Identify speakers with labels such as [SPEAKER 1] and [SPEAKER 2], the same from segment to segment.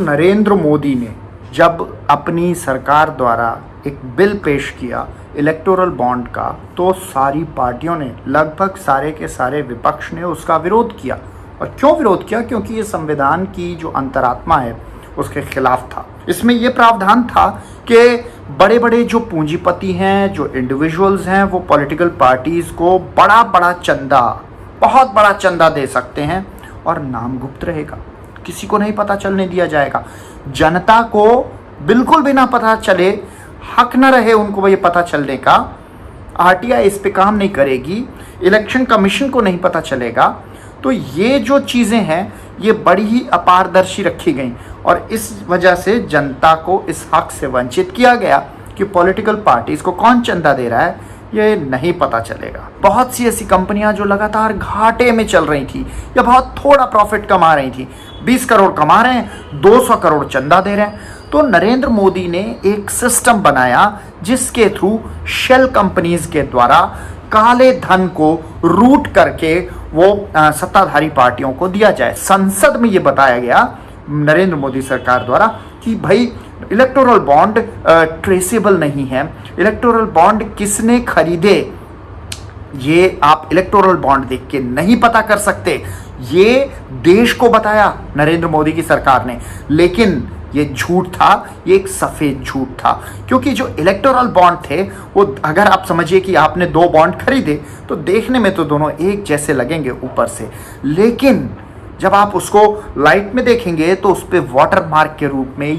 [SPEAKER 1] नरेंद्र मोदी ने जब अपनी सरकार द्वारा एक बिल पेश किया इलेक्टोरल बॉन्ड का, तो सारी पार्टियों ने, लगभग सारे के सारे विपक्ष ने उसका विरोध किया। और क्यों विरोध किया? क्योंकि ये संविधान की जो अंतरात्मा है उसके खिलाफ था। इसमें यह प्रावधान था कि बड़े बड़े जो पूंजीपति हैं, जो इंडिविजुअल्स हैं, वो पॉलिटिकल पार्टीज को बड़ा बड़ा चंदा, बहुत बड़ा चंदा दे सकते हैं और नाम गुप्त रहेगा, किसी को नहीं पता चलने दिया जाएगा। जनता को बिल्कुल भी ना पता चले, हक न रहे उनको ये पता चलने का। आरटीआई इस पे काम नहीं करेगी, इलेक्शन कमीशन को नहीं पता चलेगा। तो ये जो चीज़ें हैं ये बड़ी ही अपारदर्शी रखी गई और इस वजह से जनता को इस हक से वंचित किया गया कि पॉलिटिकल पार्टीज को कौन चंदा दे रहा है ये नहीं पता चलेगा। बहुत सी ऐसी कंपनियां जो लगातार घाटे में चल रही थी या बहुत थोड़ा प्रॉफिट कमा रही थी, 20 करोड़ कमा रहे हैं, 200 करोड़ चंदा दे रहे हैं। तो नरेंद्र मोदी ने एक सिस्टम बनाया जिसके थ्रू शेल कंपनीज के द्वारा काले धन को रूट करके वो सत्ताधारी पार्टियों को दिया जाए। संसद में ये बताया गया नरेंद्र मोदी सरकार द्वारा कि भाई इलेक्टोरल बॉन्ड ट्रेसेबल नहीं है, इलेक्टोरल बॉन्ड किसने खरीदे ये आप इलेक्टोरल बॉन्ड देख के नहीं पता कर सकते। ये देश को बताया नरेंद्र मोदी की सरकार ने, लेकिन ये झूठ था, ये एक सफेद झूठ था। क्योंकि जो इलेक्टोरल बॉन्ड थे वो, अगर आप समझिए कि आपने 2 बॉन्ड खरीदे तो देखने में तो दोनों एक जैसे लगेंगे ऊपर से, लेकिन जब आप उसको लाइट में देखेंगे तो उस पर वाटर मार्क के रूप में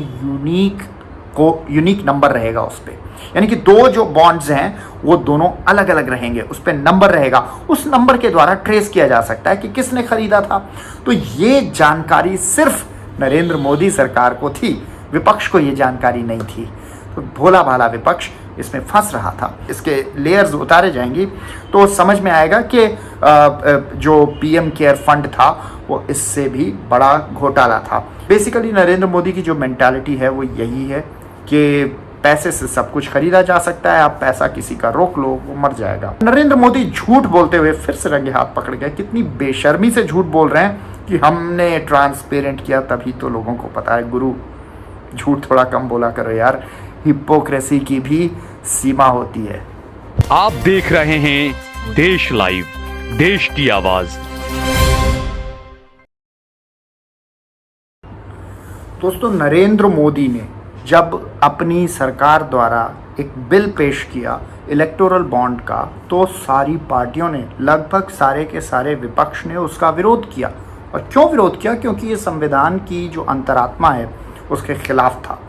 [SPEAKER 1] यूनिक नंबर रहेगा उस पर। यानी कि 2 जो बॉन्ड्स हैं वो दोनों अलग अलग रहेंगे, उस पर नंबर रहेगा, उस नंबर के द्वारा ट्रेस किया जा सकता है कि किसने खरीदा था। तो ये जानकारी सिर्फ नरेंद्र मोदी सरकार को थी, विपक्ष को ये जानकारी नहीं थी। तो भोला भाला विपक्ष इसमें फंस रहा था। इसके लेयर्स उतारे जाएंगी तो समझ में आएगा कि जो पीएम केयर फंड था वो इससे भी बड़ा घोटाला था। बेसिकली नरेंद्र मोदी की जो मेंटालिटी है वो यही है कि पैसे से सब कुछ खरीदा जा सकता है, आप पैसा किसी का रोक लो वो मर जाएगा। नरेंद्र मोदी झूठ बोलते हुए फिर से रंगे हाथ पकड़ गए। कितनी बेशर्मी से झूठ बोल रहे हैं कि हमने ट्रांसपेरेंट किया तभी तो लोगों को पता है। गुरु, झूठ थोड़ा कम बोला करो यार, हिपोक्रेसी की भी सीमा होती है।
[SPEAKER 2] आप देख रहे हैं देश लाइव, देश की आवाज।
[SPEAKER 1] दोस्तों, नरेंद्र मोदी ने जब अपनी सरकार द्वारा एक बिल पेश किया इलेक्टोरल बॉन्ड का, तो सारी पार्टियों ने, लगभग सारे के सारे विपक्ष ने उसका विरोध किया। और क्यों विरोध किया? क्योंकि ये संविधान की जो अंतरात्मा है उसके खिलाफ था।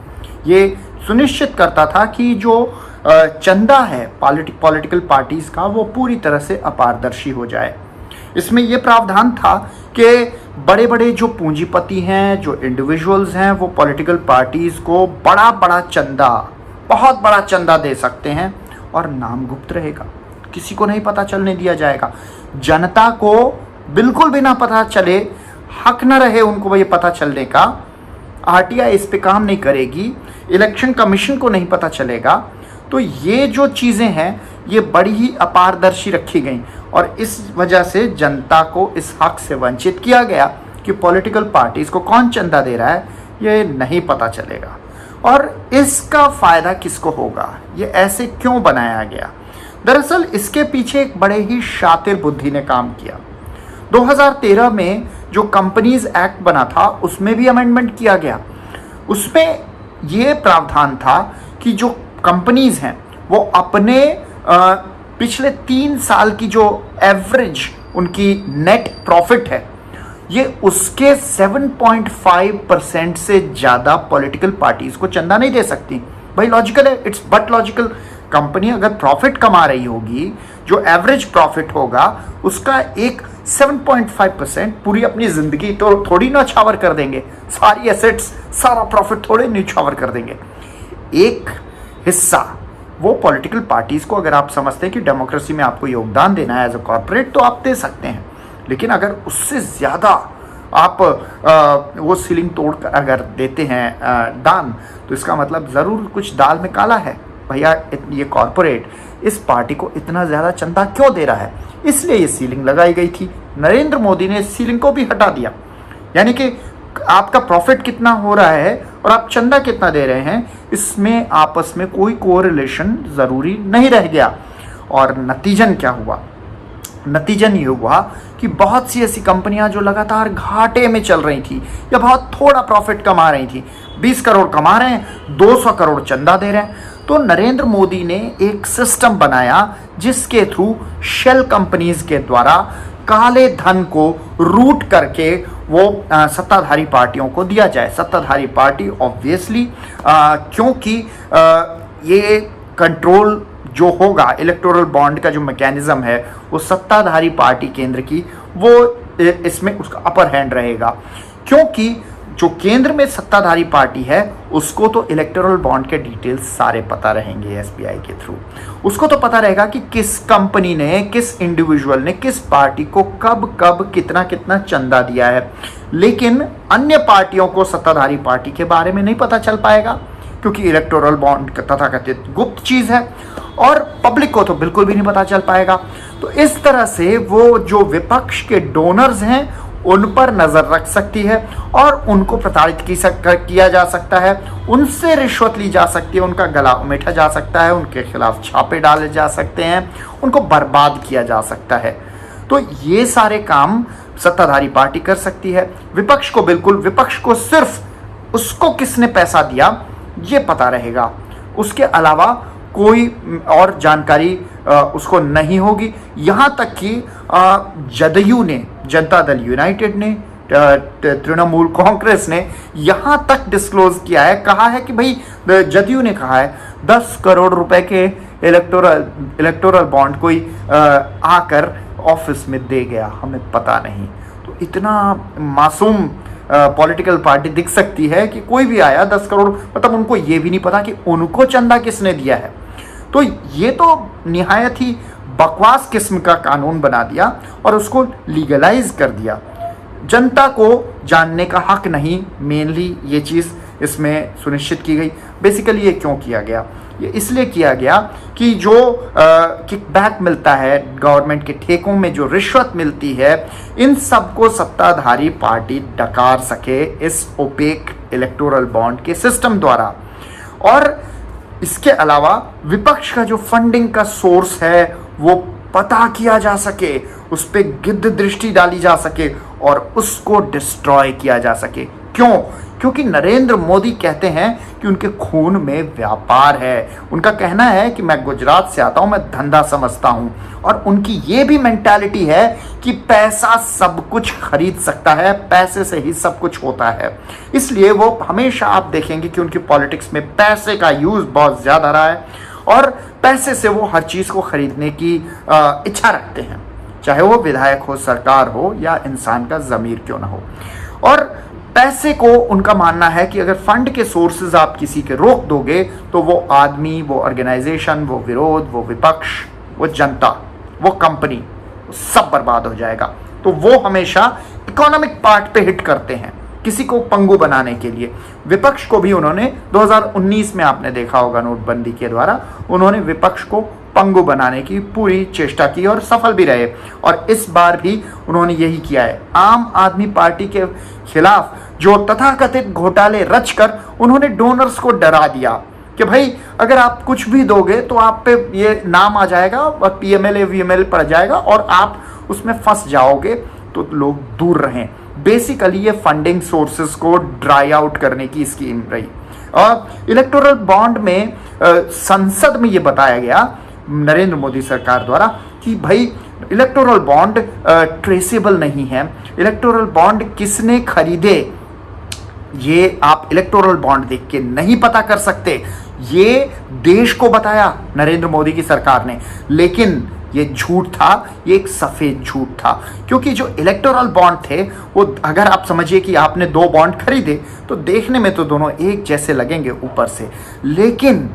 [SPEAKER 1] ये सुनिश्चित करता था कि जो चंदा है पॉलिटिकल पार्टीज का वो पूरी तरह से अपारदर्शी हो जाए। इसमें यह प्रावधान था कि बड़े बड़े जो पूंजीपति हैं, जो इंडिविजुअल्स हैं, वो पॉलिटिकल पार्टीज को बड़ा बड़ा चंदा, बहुत बड़ा चंदा दे सकते हैं और नाम गुप्त रहेगा, किसी को नहीं पता चलने दिया जाएगा। जनता को बिल्कुल भी ना पता चले, हक न रहे उनको ये पता चलने का। आरटीआई इस पे काम नहीं करेगी, इलेक्शन कमीशन को नहीं पता चलेगा। तो ये जो चीज़ें हैं ये बड़ी ही अपारदर्शी रखी गई और इस वजह से जनता को इस हक से वंचित किया गया कि पॉलिटिकल पार्टीज को कौन चंदा दे रहा है ये नहीं पता चलेगा। और इसका फ़ायदा किसको होगा, ये ऐसे क्यों बनाया गया? दरअसल इसके पीछे एक बड़े ही शातिर बुद्धि ने काम किया। 2013 में जो कंपनीज एक्ट बना था उसमें भी अमेंडमेंट किया गया। उसमें ये प्रावधान था कि जो कंपनीज हैं वो अपने पिछले 3 साल की जो एवरेज उनकी नेट प्रॉफिट है ये उसके 7.5% से ज़्यादा पॉलिटिकल पार्टीज को चंदा नहीं दे सकती। भाई लॉजिकल है, इट्स बट लॉजिकल। कंपनी अगर प्रॉफिट कमा रही होगी, जो एवरेज प्रॉफिट होगा उसका एक 7.5% पूरी अपनी जिंदगी तो थोड़ी न्यौछावर कर देंगे, सारी एसेट्स, सारा प्रॉफिट थोड़े न्यौछावर कर देंगे। एक हिस्सा वो पॉलिटिकल पार्टीज को, अगर आप समझते हैं कि डेमोक्रेसी में आपको योगदान देना है एज अ कॉर्पोरेट, तो आप दे सकते हैं। लेकिन अगर उससे ज़्यादा आप वो सीलिंग तोड़ कर अगर देते हैं दान, तो इसका मतलब ज़रूर कुछ दाल में काला है। भैया ये कॉर्पोरेट इस पार्टी को इतना ज़्यादा चंदा क्यों दे रहा है, इसलिए ये सीलिंग लगाई गई थी। नरेंद्र मोदी ने इस सीलिंग को भी हटा दिया, यानी कि आपका प्रॉफिट कितना हो रहा है और आप चंदा कितना दे रहे हैं, इसमें आपस में कोई कोरिलेशन ज़रूरी नहीं रह गया। और नतीजन क्या हुआ? नतीजन ये हुआ कि बहुत सी ऐसी कंपनियां जो लगातार घाटे में चल रही थी या बहुत थोड़ा प्रॉफिट कमा रही थी, 20 करोड़ कमा रहे हैं, 200 करोड़ चंदा दे रहे हैं। तो नरेंद्र मोदी ने एक सिस्टम बनाया जिसके थ्रू शेल कंपनीज के द्वारा काले धन को रूट करके वो सत्ताधारी पार्टियों को दिया जाए। सत्ताधारी पार्टी ऑब्वियसली क्योंकि ये कंट्रोल जो होगा, इलेक्टोरल बॉन्ड का जो मैकेनिज्म है वो सत्ताधारी पार्टी केंद्र की, वो इसमें उसका अपर हैंड रहेगा, क्योंकि जो केंद्र में सत्ताधारी पार्टी है उसको तो इलेक्टोरल बॉन्ड के डिटेल्स सारे पता रहेंगे एसबीआई के थ्रू। उसको तो पता रहेगा कि किस कंपनी ने, किस इंडिविजुअल ने, किस पार्टी को कब कब कितना कितना चंदा दिया है। लेकिन अन्य पार्टियों को सत्ताधारी पार्टी के बारे में नहीं पता चल पाएगा, क्योंकि इलेक्टोरल बॉन्ड तथाकथित गुप्त चीज है और पब्लिक को तो बिल्कुल भी नहीं पता चल पाएगा। तो इस तरह से वो जो विपक्ष के डोनर्स हैं उन पर नजर रख सकती है और उनको प्रताड़ित किया जा सकता है, उनसे रिश्वत ली जा सकती है, उनका गला उमेटा जा सकता है, उनके खिलाफ छापे डाले जा सकते हैं, उनको बर्बाद किया जा सकता है। तो ये सारे काम सत्ताधारी पार्टी कर सकती है। विपक्ष को बिल्कुल, विपक्ष को सिर्फ उसको किसने पैसा दिया ये पता रहेगा, उसके अलावा कोई और जानकारी उसको नहीं होगी। यहाँ तक कि जदयू ने, जनता दल यूनाइटेड ने, तृणमूल कांग्रेस ने यहाँ तक डिस्क्लोज किया है, कहा है कि भाई जदयू ने कहा है 10 करोड़ रुपए के इलेक्टोरल बॉन्ड कोई आकर ऑफिस में दे गया, हमें पता नहीं। तो इतना मासूम पॉलिटिकल पार्टी दिख सकती है कि कोई भी आया 10 करोड़, मतलब उनको ये भी नहीं पता कि उनको चंदा किसने दिया है। तो ये तो निहायत ही बकवास किस्म का कानून बना दिया और उसको लीगलाइज कर दिया। जनता को जानने का हक नहीं, मेनली ये चीज़ इसमें सुनिश्चित की गई। बेसिकली ये क्यों किया गया? ये इसलिए किया गया कि जो किकबैक मिलता है, गवर्नमेंट के ठेकों में जो रिश्वत मिलती है, इन सबको सत्ताधारी पार्टी डकार सके इस ओपेक इलेक्टोरल बॉन्ड के सिस्टम द्वारा। और इसके अलावा विपक्ष का जो फंडिंग का सोर्स है वो पता किया जा सके, उस पर गिद्ध दृष्टि डाली जा सके और उसको डिस्ट्रॉय किया जा सके। क्यों? क्योंकि नरेंद्र मोदी कहते हैं कि उनके खून में व्यापार है। उनका कहना है कि मैं गुजरात से आता हूं, मैं धंधा समझता हूं, और उनकी ये भी मेंटालिटी है कि पैसा सब कुछ खरीद सकता है, पैसे से ही सब कुछ होता है। इसलिए वो हमेशा आप देखेंगे कि उनकी पॉलिटिक्स में पैसे का यूज बहुत ज्यादा रहा है और पैसे से वो हर चीज को खरीदने की इच्छा रखते हैं, चाहे वो विधायक हो, सरकार हो या इंसान का ज़मीर क्यों ना हो। और पैसे को उनका मानना है कि अगर फंड के सोर्सेज आप किसी के रोक दोगे तो वो आदमी, वो ऑर्गेनाइजेशन, वो विरोध, वो विपक्ष, वो जनता, वो कंपनी, सब बर्बाद हो जाएगा। तो वो हमेशा इकोनॉमिक पार्ट पे हिट करते हैं, किसी को पंगु बनाने के लिए। विपक्ष को भी उन्होंने 2019 में आपने देखा होगा, नोटबंदी के द्वारा उन्होंने विपक्ष को पंगु बनाने की पूरी चेष्टा की और सफल भी रहे। और इस बार भी उन्होंने यही किया है। आम आदमी पार्टी के खिलाफ जो तथाकथित घोटाले रचकर उन्होंने डोनर्स को डरा दिया कि भाई अगर आप कुछ भी दोगे तो आप पे ये नाम आ जाएगा और पीएमएलए वीएमएल पड़ जाएगा और आप उसमें फंस जाओगे, तो लोग दूर रहें। बेसिकली ये फंडिंग सोर्सेज को ड्राई आउट करने की स्कीम रही। और इलेक्टोरल बॉन्ड में संसद में ये बताया गया नरेंद्र मोदी सरकार द्वारा कि भाई इलेक्टोरल बॉन्ड ट्रेसेबल नहीं है, इलेक्टोरल बॉन्ड किसने खरीदे ये आप इलेक्टोरल बॉन्ड देख के नहीं पता कर सकते। ये देश को बताया नरेंद्र मोदी की सरकार ने, लेकिन ये झूठ था, ये एक सफेद झूठ था। क्योंकि जो इलेक्टोरल बॉन्ड थे वो, अगर आप समझिए कि आपने 2 बॉन्ड खरीदे तो देखने में तो दोनों एक जैसे लगेंगे ऊपर से, लेकिन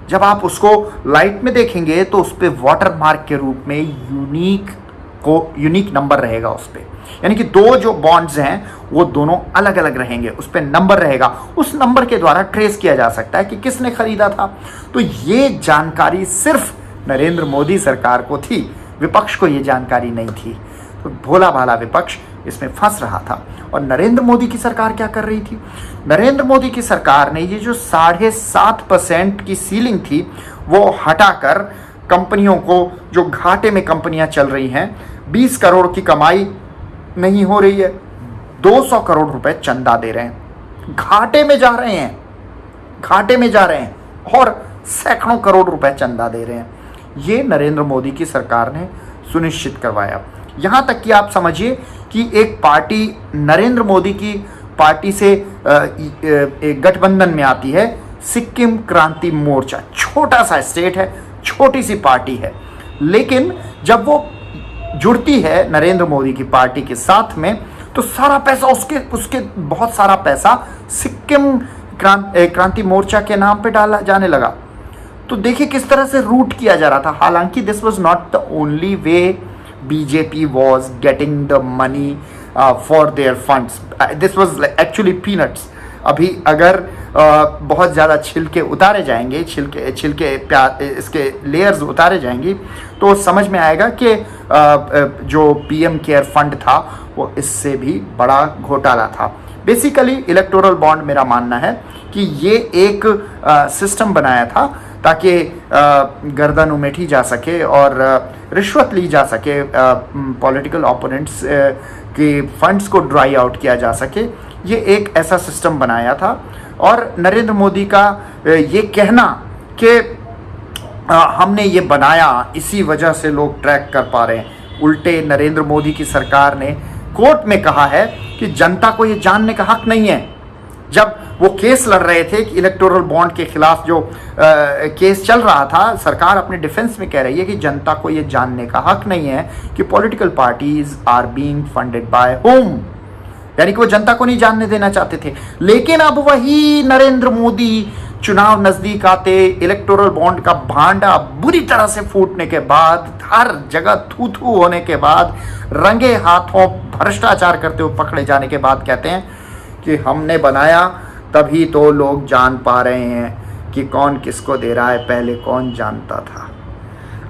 [SPEAKER 1] जब आप उसको लाइट में देखेंगे तो उस पर वाटर मार्क के रूप में यूनिक नंबर रहेगा उस पर। यानी कि 2 जो बॉन्ड्स हैं वो दोनों अलग अलग रहेंगे, उस पर नंबर रहेगा, उस नंबर के द्वारा ट्रेस किया जा सकता है कि किसने खरीदा था। तो ये जानकारी सिर्फ नरेंद्र मोदी सरकार को थी, विपक्ष को ये जानकारी नहीं थी। तो भोला भाला विपक्ष इसमें फंस रहा था। और नरेंद्र मोदी की सरकार क्या कर रही थी? नरेंद्र मोदी की सरकार ने ये जो 7.5% की सीलिंग थी वो हटाकर कंपनियों को, जो घाटे में कंपनियां चल रही हैं, 20 करोड़ की कमाई नहीं हो रही है, 200 करोड़ रुपए चंदा दे रहे हैं, घाटे में जा रहे हैं, घाटे में जा रहे हैं और सैकड़ों करोड़ रुपए चंदा दे रहे हैं। ये नरेंद्र मोदी की सरकार ने सुनिश्चित करवाया। यहां तक कि आप समझिए कि एक पार्टी नरेंद्र मोदी की पार्टी से एक गठबंधन में आती है, सिक्किम क्रांति मोर्चा, छोटा सा स्टेट है, छोटी सी पार्टी है, लेकिन जब वो जुड़ती है नरेंद्र मोदी की पार्टी के साथ में तो सारा पैसा उसके बहुत सारा पैसा सिक्किम क्रांति मोर्चा के नाम पे डाला जाने लगा। तो देखिए किस तरह से रूट किया जा रहा था। हालांकि this was not the only way BJP was getting the money for their funds, this was actually peanuts. अभी अगर बहुत ज़्यादा छिलके उतारे जाएंगे, छिलके इसके लेयर्स उतारे जाएंगी तो समझ में आएगा कि जो पीएम केयर फंड था वो इससे भी बड़ा घोटाला था। बेसिकली इलेक्टोरल बॉन्ड, मेरा मानना है कि ये एक सिस्टम बनाया था ताकि गर्दन उमेठी जा सके और रिश्वत ली जा सके, पॉलिटिकल ओपोनेंट्स के फंड्स को ड्राई आउट किया जा सके। ये एक ऐसा सिस्टम बनाया था। और नरेंद्र मोदी का ये कहना कि हमने ये बनाया इसी वजह से लोग ट्रैक कर पा रहे हैं, उल्टे नरेंद्र मोदी की सरकार ने कोर्ट में कहा है कि जनता को ये जानने का हक नहीं है। जब वो केस लड़ रहे थे कि इलेक्टोरल बॉन्ड के खिलाफ जो केस चल रहा था, सरकार अपने डिफेंस में कह रही है कि जनता को ये जानने का हक नहीं है कि political parties are being funded by whom, यानी कि वो जनता को नहीं जानने देना चाहते थे। लेकिन अब वही नरेंद्र मोदी चुनाव नजदीक आते, इलेक्टोरल बॉन्ड का भांडा बुरी तरह से फूटने के बाद, हर जगह थू थू होने के बाद, रंगे हाथों भ्रष्टाचार करते हुए पकड़े जाने के बाद कहते हैं कि हमने बनाया तभी तो लोग जान पा रहे हैं कि कौन किसको दे रहा है, पहले कौन जानता था।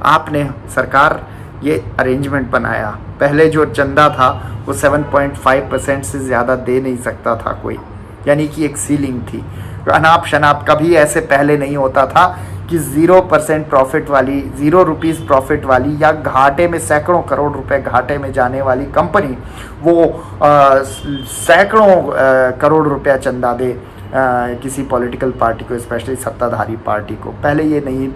[SPEAKER 1] आपने सरकार ये अरेंजमेंट बनाया, पहले जो चंदा था वो 7.5% से ज़्यादा दे नहीं सकता था कोई, यानी कि एक सीलिंग थी। अनाप शनाप कभी ऐसे पहले नहीं होता था कि 0% प्रॉफिट वाली, 0 रुपीज़ प्रॉफिट वाली या घाटे में सैकड़ों करोड़ रुपए घाटे में जाने वाली कंपनी वो सैकड़ों करोड़ रुपया चंदा दे किसी पॉलिटिकल पार्टी को, स्पेशली सत्ताधारी पार्टी को। पहले ये नहीं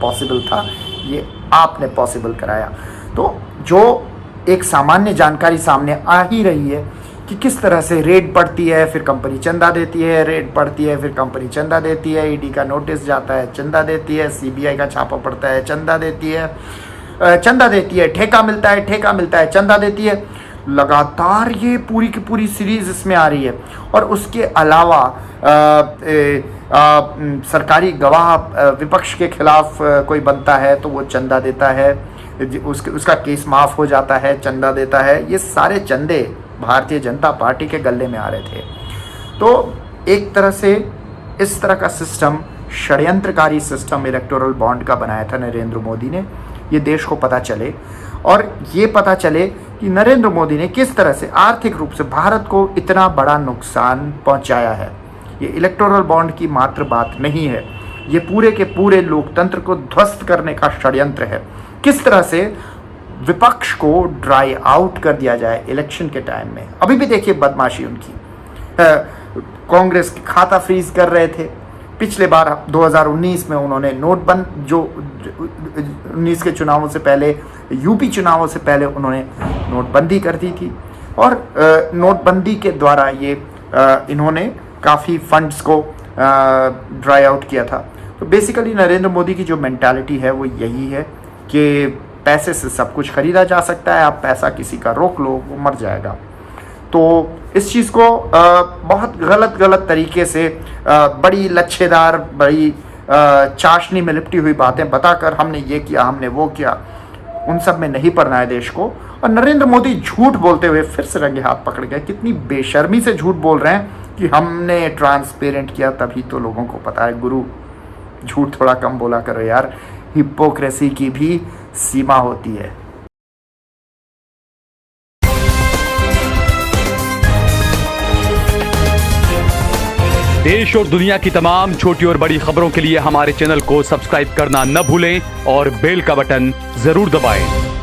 [SPEAKER 1] पॉसिबल था, ये आपने पॉसिबल कराया। तो जो एक सामान्य जानकारी सामने आ ही रही है कि किस तरह से रेड पड़ती है, फिर कंपनी चंदा देती है, रेड पड़ती है, फिर कंपनी चंदा देती है, ईडी का नोटिस जाता है, चंदा देती है, सीबीआई का छापा पड़ता है, चंदा देती है, ठेका मिलता है, चंदा देती है। लगातार ये पूरी की पूरी सीरीज इसमें आ रही है। और उसके अलावा सरकारी गवाह विपक्ष के खिलाफ कोई बनता है तो वो चंदा देता है, उसका केस माफ़ हो जाता है, चंदा देता है। ये सारे चंदे भारतीय जनता पार्टी के गले में आ रहे थे। तो एक तरह से इस तरह का सिस्टम, षड्यंत्रकारी सिस्टम इलेक्टोरल बॉन्ड का बनाया था नरेंद्र मोदी ने, ये देश को पता चले और ये पता चले कि नरेंद्र मोदी ने किस तरह से आर्थिक रूप से भारत को इतना बड़ा नुकसान पहुंचाया है। ये इलेक्टोरल बॉन्ड की मात्र बात नहीं है, ये पूरे के पूरे लोकतंत्र को ध्वस्त करने का षड्यंत्र है। किस तरह से विपक्ष को ड्राई आउट कर दिया जाए इलेक्शन के टाइम में। अभी भी देखिए बदमाशी उनकी, कांग्रेस की खाता फ्रीज कर रहे थे। पिछले बार 2019 में उन्होंने नोटबंद, जो 19 के चुनावों से पहले, यूपी चुनावों से पहले उन्होंने नोटबंदी कर दी थी और नोटबंदी के द्वारा ये इन्होंने काफ़ी फंड्स को ड्राई आउट किया था। तो बेसिकली नरेंद्र मोदी की जो मेंटालिटी है वो यही है कि पैसे से सब कुछ खरीदा जा सकता है, आप पैसा किसी का रोक लो वो मर जाएगा। तो इस चीज़ को बहुत गलत तरीके से बड़ी लच्छेदार, बड़ी चाशनी में लिपटी हुई बातें बताकर हमने ये किया, हमने वो किया, उन सब में नहीं पड़ना है देश को। और नरेंद्र मोदी झूठ बोलते हुए फिर से रंगे हाथ पकड़ गए। कितनी बेशर्मी से झूठ बोल रहे हैं कि हमने ट्रांसपेरेंट किया तभी तो लोगों को पता है। गुरु, झूठ थोड़ा कम बोला करो यार, हिपोक्रेसी की भी सीमा होती है।
[SPEAKER 2] देश और दुनिया की तमाम छोटी और बड़ी खबरों के लिए हमारे चैनल को सब्सक्राइब करना न भूलें और बेल का बटन जरूर दबाएं।